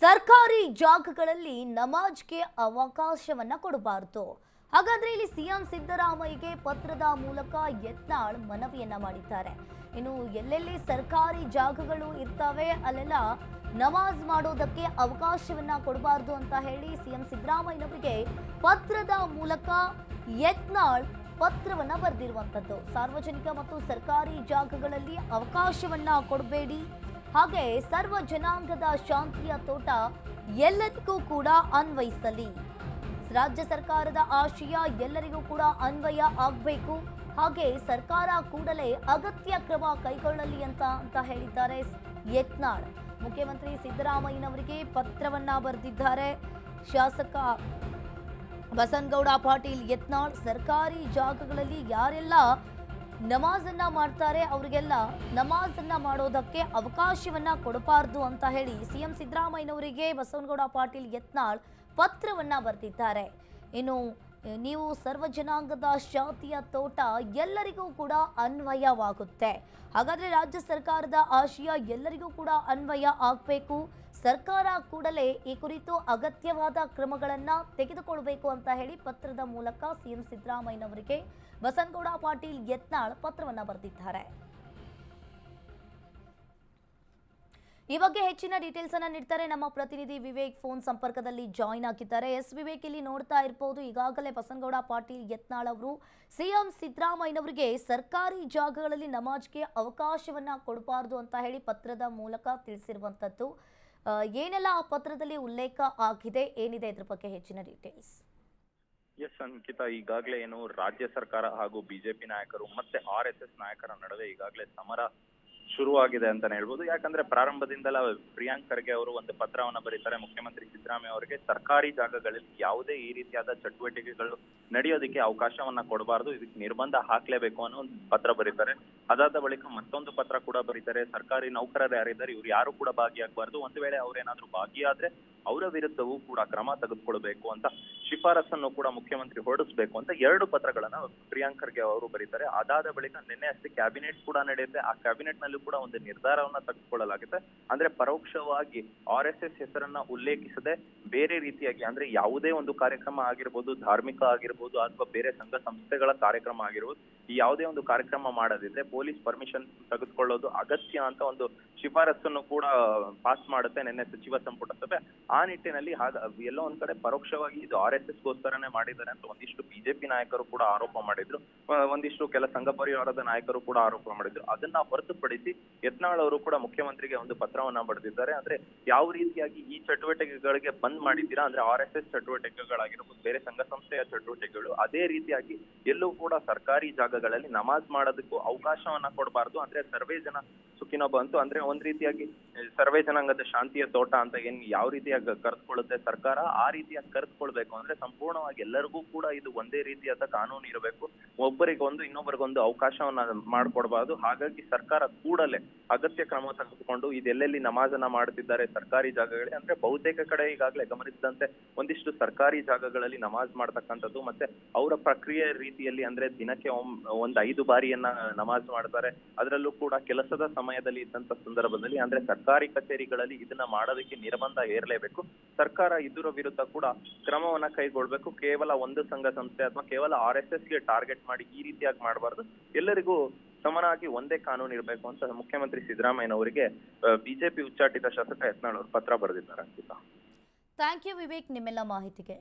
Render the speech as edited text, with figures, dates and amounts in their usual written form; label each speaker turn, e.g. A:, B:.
A: ಸರ್ಕಾರಿ ಜಾಗಗಳಲ್ಲಿ ನಮಾಜ್ಗೆ ಅವಕಾಶವನ್ನ ಕೊಡಬಾರದು. ಹಾಗಾದ್ರೆ ಇಲ್ಲಿ ಸಿಎಂ ಸಿದ್ದರಾಮಯ್ಯಗೆ ಪತ್ರದ ಮೂಲಕ ಯತ್ನಾಳ್ ಮನವಿಯನ್ನ ಮಾಡಿದ್ದಾರೆ. ಇನ್ನು ಎಲ್ಲೆಲ್ಲಿ ಸರ್ಕಾರಿ ಜಾಗಗಳು ಇರ್ತವೆ ಅಲ್ಲೆಲ್ಲ ನಮಾಜ್ ಮಾಡೋದಕ್ಕೆ ಅವಕಾಶವನ್ನ ಕೊಡಬಾರದು ಅಂತ ಹೇಳಿ ಸಿಎಂ ಸಿದ್ದರಾಮಯ್ಯನವರಿಗೆ ಪತ್ರದ ಮೂಲಕ ಯತ್ನಾಳ್ ಪತ್ರವನ್ನ ಬರೆದಿರುವಂತದ್ದು. ಸಾರ್ವಜನಿಕ ಮತ್ತು ಸರ್ಕಾರಿ ಜಾಗಗಳಲ್ಲಿ ಅವಕಾಶವನ್ನ ಕೊಡಬೇಡಿ, ಹಾಗೆ ಸರ್ವ ಜನಾಂಗದ ಶಾಂತಿಯ ತೋಟ ಎಲ್ಲರಿಗೂ ಕೂಡ ಅನ್ವಯಿಸಲಿ. ರಾಜ್ಯ ಸರ್ಕಾರದ ಆಶಯ ಎಲ್ಲರಿಗೂ ಕೂಡ ಅನ್ವಯ ಆಗಬೇಕು, ಹಾಗೆ ಸರ್ಕಾರ ಕೂಡಲೇ ಅಗತ್ಯ ಕ್ರಮ ಕೈಗೊಳ್ಳಲಿ ಅಂತ ಹೇಳಿದ್ದಾರೆ ಯತ್ನಾಳ್. ಮುಖ್ಯಮಂತ್ರಿ ಸಿದ್ದರಾಮಯ್ಯನವರಿಗೆ ಪತ್ರವನ್ನ ಬರೆದಿದ್ದಾರೆ ಶಾಸಕ ಬಸನಗೌಡ ಪಾಟೀಲ್ ಯತ್ನಾಳ್. ಸರ್ಕಾರಿ ಜಾಗಗಳಲ್ಲಿ ಯಾರೆಲ್ಲ ನಮಾಜನ್ನ ಮಾಡ್ತಾರೆ ಅವರಿಗೆಲ್ಲ ನಮಾಜನ್ನ ಮಾಡೋದಕ್ಕೆ ಅವಕಾಶವನ್ನ ಕೊಡಬಾರದು ಅಂತ ಹೇಳಿ ಸಿಎಂ ಸಿದ್ದರಾಮಯ್ಯನವರಿಗೆ ಬಸನಗೌಡ ಪಾಟೀಲ್ ಯತ್ನಾಳ್ ಪತ್ರವನ್ನ ಬರೆದಿದ್ದಾರೆ. ಇನ್ನು ನೀವು ಸರ್ವ ಜನಾಂಗದ ಶಾಂತಿಯ ತೋಟ ಎಲ್ಲರಿಗೂ ಕೂಡ ಅನ್ವಯವಾಗುತ್ತೆ, ಹಾಗಾದ್ರೆ ರಾಜ್ಯ ಸರ್ಕಾರದ ಆಶಯ ಎಲ್ಲರಿಗೂ ಕೂಡ ಅನ್ವಯ ಆಗಬೇಕು, ಸರ್ಕಾರ ಕೂಡಲೇ ಈ ಕುರಿತು ಅಗತ್ಯವಾದ ಕ್ರಮಗಳನ್ನು ತೆಗೆದುಕೊಳ್ಳಬೇಕು ಅಂತ ಹೇಳಿ ಪತ್ರದ ಮೂಲಕ ಸಿಎಂ ಸಿದ್ದರಾಮಯ್ಯನವರಿಗೆ ಬಸನಗೌಡ ಪಾಟೀಲ್ ಯತ್ನಾಳ್ ಪತ್ರವನ್ನ ಬರೆದಿದ್ದಾರೆ. ಈ ಬಗ್ಗೆ ಹೆಚ್ಚಿನ ಡೀಟೇಲ್ಸ್ ಅನ್ನ ನೀಡ್ತಾರೆ ನಮ್ಮ ಪ್ರತಿನಿಧಿ ವಿವೇಕ್, ಫೋನ್ ಸಂಪರ್ಕದಲ್ಲಿ ಜಾಯಿನ್ ಆಗಿದ್ದಾರೆ. ಎಸ್ ವಿವೇಕ್, ಇಲ್ಲಿ ನೋಡ್ತಾ ಇರಬಹುದು ಈಗಾಗಲೇ ಬಸನಗೌಡ ಪಾಟೀಲ್ ಯತ್ನಾಳ್ ಅವರು ಸಿಎಂ ಸಿದ್ದರಾಮಯ್ಯನವರಿಗೆ ಸರ್ಕಾರಿ ಜಾಗಗಳಲ್ಲಿ ನಮಾಜ್ಗೆ ಅವಕಾಶವನ್ನ ಕೊಡಬಾರದು ಅಂತ ಹೇಳಿ ಪತ್ರದ ಮೂಲಕ ತಿಳಿಸಿರುವಂತದ್ದು. ಏನೆಲ್ಲ ಆ ಪತ್ರದಲ್ಲಿ ಉಲ್ಲೇಖ ಆಗಿದೆ, ಏನಿದೆ ಇದ್ರ ಬಗ್ಗೆ ಹೆಚ್ಚಿನ ಡೀಟೇಲ್ಸ್?
B: ಎಸ್ ಅಂಕಿತಾ, ಈಗಾಗಲೇ ಏನು ರಾಜ್ಯ ಸರ್ಕಾರ ಹಾಗೂ ಬಿಜೆಪಿ ನಾಯಕರು ಮತ್ತೆ RSS ನಾಯಕರ ನಡುವೆ ಈಗಾಗಲೇ ಸಮರ ಶುರುವಾಗಿದೆ ಅಂತಾನೆ ಹೇಳ್ಬೋದು. ಯಾಕಂದ್ರೆ ಪ್ರಾರಂಭದಿಂದಲ ಪ್ರಿಯಾಂಕ್ ಖರ್ಗೆ ಅವರು ಒಂದು ಪತ್ರವನ್ನ ಬರೀತಾರೆ ಮುಖ್ಯಮಂತ್ರಿ ಸಿದ್ದರಾಮಯ್ಯ ಅವರಿಗೆ. ಸರ್ಕಾರಿ ಜಾಗಗಳಲ್ಲಿ ಯಾವುದೇ ಈ ರೀತಿಯಾದ ಚಟುವಟಿಕೆಗಳು ನಡೆಯೋದಕ್ಕೆ ಅವಕಾಶವನ್ನ ಕೊಡಬಾರದು, ಇದಕ್ಕೆ ನಿರ್ಬಂಧ ಹಾಕ್ಲೇಬೇಕು ಅನ್ನೋ ಒಂದು ಪತ್ರ ಬರೀತಾರೆ. ಅದಾದ ಬಳಿಕ ಮತ್ತೊಂದು ಪತ್ರ ಕೂಡ ಬರೀತಾರೆ. ಸರ್ಕಾರಿ ನೌಕರರು ಯಾರಿದ್ದಾರೆ ಇವ್ರು ಯಾರು ಕೂಡ ಭಾಗಿಯಾಗಬಾರ್ದು, ಒಂದು ವೇಳೆ ಅವ್ರೇನಾದ್ರೂ ಭಾಗಿಯಾದ್ರೆ ಅವರ ವಿರುದ್ಧವೂ ಕೂಡ ಕ್ರಮ ತೆಗೆದುಕೊಳ್ಬೇಕು ಅಂತ ಶಿಫಾರಸನ್ನು ಕೂಡ ಮುಖ್ಯಮಂತ್ರಿ ಹೊರಡಿಸಬೇಕು ಅಂತ 2 ಪತ್ರಗಳನ್ನ ಪ್ರಿಯಾಂಕ್ ಖರ್ಗೆ ಅವರು ಬರೀತಾರೆ. ಅದಾದ ಬಳಿಕ ನಿನ್ನೆ ಅಷ್ಟೇ ಕ್ಯಾಬಿನೆಟ್ ಕೂಡ ನಡೆಯುತ್ತೆ. ಆ ಕ್ಯಾಬಿನೆಟ್ ನಲ್ಲೂ ಕೂಡ ಒಂದು ನಿರ್ಧಾರವನ್ನ ತೆಗೆದುಕೊಳ್ಳಲಾಗುತ್ತೆ. ಅಂದ್ರೆ ಪರೋಕ್ಷವಾಗಿ RSS ಹೆಸರನ್ನ ಉಲ್ಲೇಖಿಸದೆ ಬೇರೆ ರೀತಿಯಾಗಿ, ಅಂದ್ರೆ ಯಾವುದೇ ಒಂದು ಕಾರ್ಯಕ್ರಮ ಆಗಿರ್ಬೋದು, ಧಾರ್ಮಿಕ ಆಗಿರ್ಬೋದು ಅಥವಾ ಬೇರೆ ಸಂಘ ಸಂಸ್ಥೆಗಳ ಕಾರ್ಯಕ್ರಮ ಆಗಿರ್ಬೋದು, ಈ ಯಾವುದೇ ಒಂದು ಕಾರ್ಯಕ್ರಮ ಮಾಡೋದಿದ್ರೆ ಪೊಲೀಸ್ ಪರ್ಮಿಷನ್ ತೆಗೆದುಕೊಳ್ಳೋದು ಅಗತ್ಯ ಅಂತ ಒಂದು ಶಿಫಾರಸನ್ನು ಕೂಡ ಪಾಸ್ ಮಾಡುತ್ತೆ ನಿನ್ನೆ ಸಚಿವ ಸಂಪುಟ ಸಭೆ. ಆ ನಿಟ್ಟಿನಲ್ಲಿ ಎಲ್ಲೋ ಒಂದ್ ಕಡೆ ಪರೋಕ್ಷವಾಗಿ ಇದು RSS ಗೋಸ್ಕರನೇ ಮಾಡಿದ್ದಾರೆ ಅಂತ ಒಂದಿಷ್ಟು ಬಿಜೆಪಿ ನಾಯಕರು ಕೂಡ ಆರೋಪ ಮಾಡಿದ್ರು, ಒಂದಿಷ್ಟು ಕೆಲ ಸಂಘ ಪರಿವಾರದ ನಾಯಕರು ಕೂಡ ಆರೋಪ ಮಾಡಿದ್ರು. ಅದನ್ನ ಹೊರತುಪಡಿಸಿ ಯತ್ನಾಳ್ ಅವರು ಕೂಡ ಮುಖ್ಯಮಂತ್ರಿಗೆ ಒಂದು ಪತ್ರವನ್ನ ಬರೆದಿದ್ದಾರೆ. ಅಂದ್ರೆ ಯಾವ ರೀತಿಯಾಗಿ ಈ ಚಟುವಟಿಕೆಗಳಿಗೆ ಬಂದ್ ಮಾಡಿದ್ದೀರಾ, ಅಂದ್ರೆ RSS ಚಟುವಟಿಕೆಗಳಾಗಿರ್ಬೋದು, ಬೇರೆ ಸಂಘ ಸಂಸ್ಥೆಯ ಚಟುವಟಿಕೆಗಳು, ಅದೇ ರೀತಿಯಾಗಿ ಎಲ್ಲೂ ಕೂಡ ಸರ್ಕಾರಿ ಜಾಗಗಳಲ್ಲಿ ನಮಾಜ್ ಮಾಡೋದಕ್ಕೂ ಅವಕಾಶವನ್ನ ಕೊಡಬಾರ್ದು. ಅಂದ್ರೆ ಸರ್ವೇ ಜನ ಸುಖಿನೋ ಬಂತು, ಅಂದ್ರೆ ಒಂದ್ ರೀತಿಯಾಗಿ ಸರ್ವೇ ಜನಾಂಗದ ಶಾಂತಿಯ ತೋಟ ಅಂತ ಏನ್ ಯಾವ ರೀತಿಯಾಗಿ ಕರೆದುಕೊಳ್ಳುತ್ತೆ ಸರ್ಕಾರ, ಆ ರೀತಿಯಾಗಿ ಕರೆದುಕೊಳ್ಬೇಕು. ಅಂದ್ರೆ ಸಂಪೂರ್ಣವಾಗಿ ಎಲ್ಲರಿಗೂ ಕೂಡ ಇದು ಒಂದೇ ರೀತಿಯಾದ ಕಾನೂನು ಇರಬೇಕು, ಒಬ್ಬರಿಗೊಂದು ಇನ್ನೊಬ್ಬರಿಗೊಂದು ಅವಕಾಶವನ್ನ ಮಾಡ್ಕೊಡ್ಬಾರ್ದು. ಹಾಗಾಗಿ ಸರ್ಕಾರ ಕೂಡಲೇ ಅಗತ್ಯ ಕ್ರಮ ತೆಗೆದುಕೊಂಡು ಇದೆಲ್ಲೆಲ್ಲಿ ನಮಾಜನ್ನ ಮಾಡ್ತಿದ್ದಾರೆ ಸರ್ಕಾರಿ ಜಾಗಗಳಲ್ಲಿ, ಅಂದ್ರೆ ಬಹುತೇಕ ಕಡೆ ಈಗಾಗಲೇ ಗಮನಿಸಿದಂತೆ ಒಂದಿಷ್ಟು ಸರ್ಕಾರಿ ಜಾಗಗಳಲ್ಲಿ ನಮಾಜ್ ಮಾಡ್ತಕ್ಕಂಥದ್ದು ಮತ್ತೆ ಅವರ ಪ್ರಕ್ರಿಯೆ ರೀತಿಯಲ್ಲಿ, ಅಂದ್ರೆ ದಿನಕ್ಕೆ ಒಂದ್ 5 ಬಾರಿಯನ್ನ ನಮಾಜ್ ಮಾಡ್ತಾರೆ. ಅದರಲ್ಲೂ ಕೂಡ ಕೆಲಸದ ಸಮಯದಲ್ಲಿ ಇದ್ದಂತ ಸಂದರ್ಭದಲ್ಲಿ, ಅಂದ್ರೆ ಸರ್ಕಾರಿ ಕಚೇರಿಗಳಲ್ಲಿ ಇದನ್ನ ಮಾಡೋದಕ್ಕೆ ನಿರ್ಬಂಧ ಹೇರಲೇಬೇಕು. ಸರ್ಕಾರ ಇದರ ವಿರುದ್ಧ ಕೂಡ ಕ್ರಮವನ್ನ ಕೈಗೊಳ್ಬೇಕು. ಕೇವಲ ಒಂದು ಸಂಘ ಸಂಸ್ಥೆ ಅಥವಾ ಕೇವಲ RSS ಗೆ ಟಾರ್ಗೆಟ್ ಮಾಡಿ ಈ ರೀತಿಯಾಗಿ ಮಾಡಬಾರ್ದು, ಎಲ್ಲರಿಗೂ ಸಮನಾಗಿ ಒಂದೇ ಕಾನೂನು ಇರಬೇಕು ಅಂತ ಮುಖ್ಯಮಂತ್ರಿ ಸಿದ್ದರಾಮಯ್ಯನವರಿಗೆ ಬಿಜೆಪಿ ಉಚ್ಚಾಟಿತ ಶಾಸಕ ಯತ್ನಾಳ್ ಅವರು ಪತ್ರ ಬರೆದಿದ್ದಾರೆ.
A: ಥ್ಯಾಂಕ್ ಯು ವಿವೇಕ್, ನಿಮ್ಮೆಲ್ಲ ಮಾಹಿತಿಗೆ.